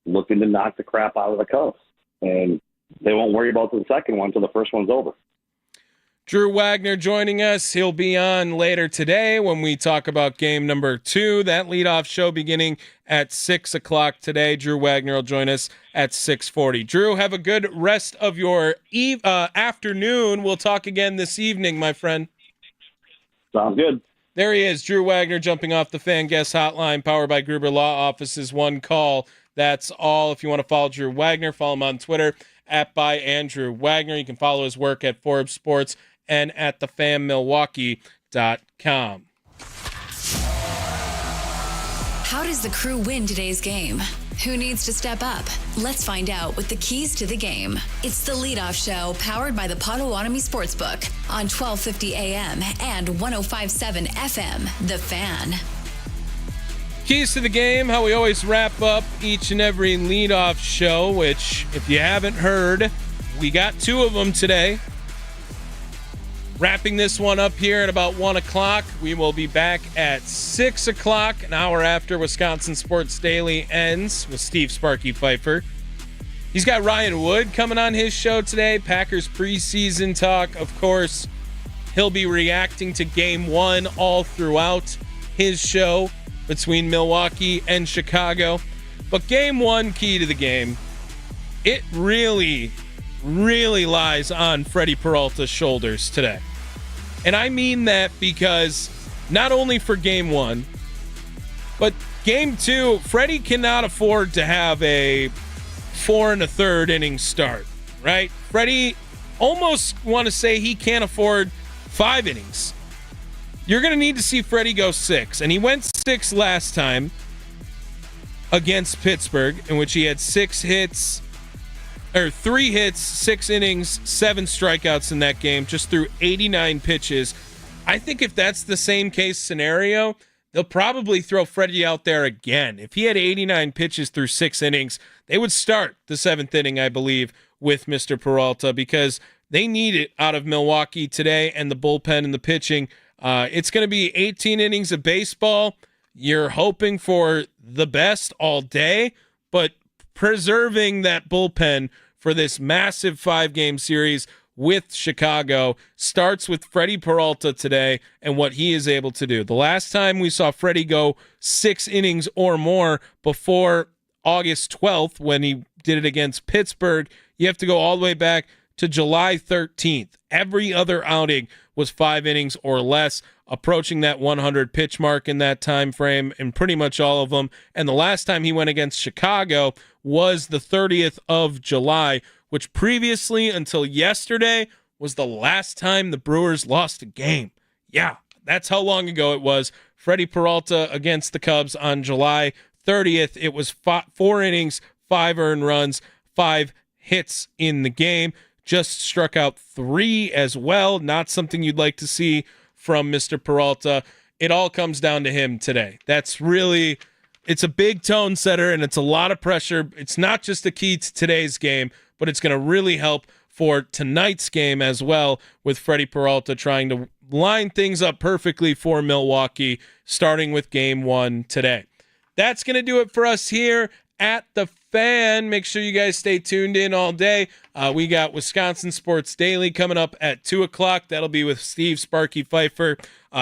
looking to knock the crap out of the Cubs. And they won't worry about the second one until the first one's over. Drew Wagner joining us. He'll be on later today when we talk about game number 2. That leadoff show beginning at 6 o'clock today. Drew Wagner will join us at 6:40. Drew, have a good rest of your afternoon. We'll talk again this evening, my friend. Sounds good. There he is, Drew Wagner, jumping off the Fan Guest Hotline, powered by Gruber Law Offices. One call. That's all. If you want to follow Drew Wagner, follow him on Twitter at @byAndrewWagner. You can follow his work at Forbes Sports and at thefanmilwaukee.com. How does the Crew win today's game? Who needs to step up? Let's find out with the keys to the game. It's the Leadoff Show, powered by the Potawatomi Sportsbook on 1250 AM and 105.7 FM, The Fan. Keys to the game, how we always wrap up each and every leadoff show, which, if you haven't heard, we got 2 of them today. Wrapping this one up here at about 1 o'clock. We will be back at 6 o'clock, an hour after Wisconsin Sports Daily ends with Steve Sparky Pfeiffer. He's got Ryan Wood coming on his show today. Packers preseason talk, of course. He'll be reacting to Game 1 all throughout his show between Milwaukee and Chicago. But Game 1, key to the game, it really lies on Freddie Peralta's shoulders today. And I mean that because not only for Game 1, but Game 2, Freddie cannot afford to have a 4 1/3 inning start, right? Freddie almost want to say he can't afford 5 innings. You're going to need to see Freddie go 6. And he went 6 last time against Pittsburgh, in which he had 3 hits, 6 innings, 7 strikeouts in that game, just threw 89 pitches. I think if that's the same case scenario, they'll probably throw Freddie out there again. If he had 89 pitches through 6 innings, they would start the 7th inning, I believe, with Mr. Peralta, because they need it out of Milwaukee today, and the bullpen and the pitching. It's going to be 18 innings of baseball. You're hoping for the best all day, but preserving that bullpen for this massive 5-game series with Chicago starts with Freddie Peralta today and what he is able to do. The last time we saw Freddie go 6 innings or more before August 12th, when he did it against Pittsburgh, you have to go all the way back to July 13th. Every other outing was 5 innings or less, approaching that 100 pitch mark in that time frame in pretty much all of them. And the last time he went against Chicago was the 30th of July, which previously until yesterday was the last time the Brewers lost a game. Yeah, that's how long ago it was. Freddie Peralta against the Cubs on July 30th. It was 4 innings, 5 earned runs, 5 hits in the game. Just struck out 3 as well. Not something you'd like to see from Mr. Peralta. It all comes down to him today. It's a big tone setter, and it's a lot of pressure. It's not just a key to today's game, but it's going to really help for tonight's game as well, with Freddie Peralta trying to line things up perfectly for Milwaukee, starting with Game 1 today. That's going to do it for us here at The Fan. Make sure you guys stay tuned in all day. We got Wisconsin Sports Daily coming up at 2 o'clock. That'll be with Steve Sparky Pfeiffer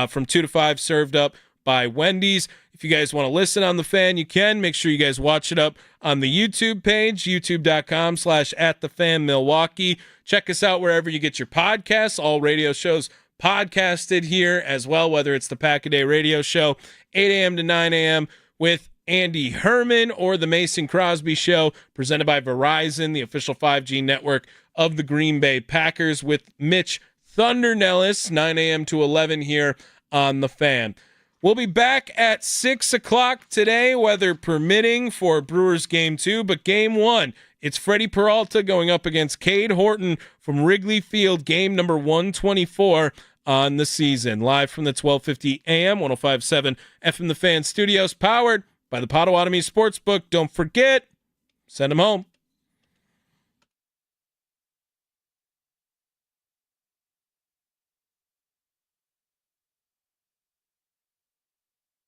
from 2 to 5, served up by Wendy's. If you guys want to listen on The Fan, you can. Make sure you guys watch it up on the YouTube page, youtube.com/@thefanmilwaukee. Check us out wherever you get your podcasts. All radio shows podcasted here as well, whether it's the Pack-A-Day Radio Show, 8 a.m. to 9 a.m. with Andy Herman, or the Mason Crosby Show, presented by Verizon, the official 5G network of the Green Bay Packers, with Mitch Thunder Nellis, 9 a.m. to 11 here on The Fan. We'll be back at 6 o'clock today, weather permitting, for Brewers Game 2, but Game 1, it's Freddie Peralta going up against Cade Horton from Wrigley Field, game number 124 on the season. Live from the 1250 AM, 105.7 FM The Fan studios, powered by the Potawatomi Sportsbook. Don't forget, send them home.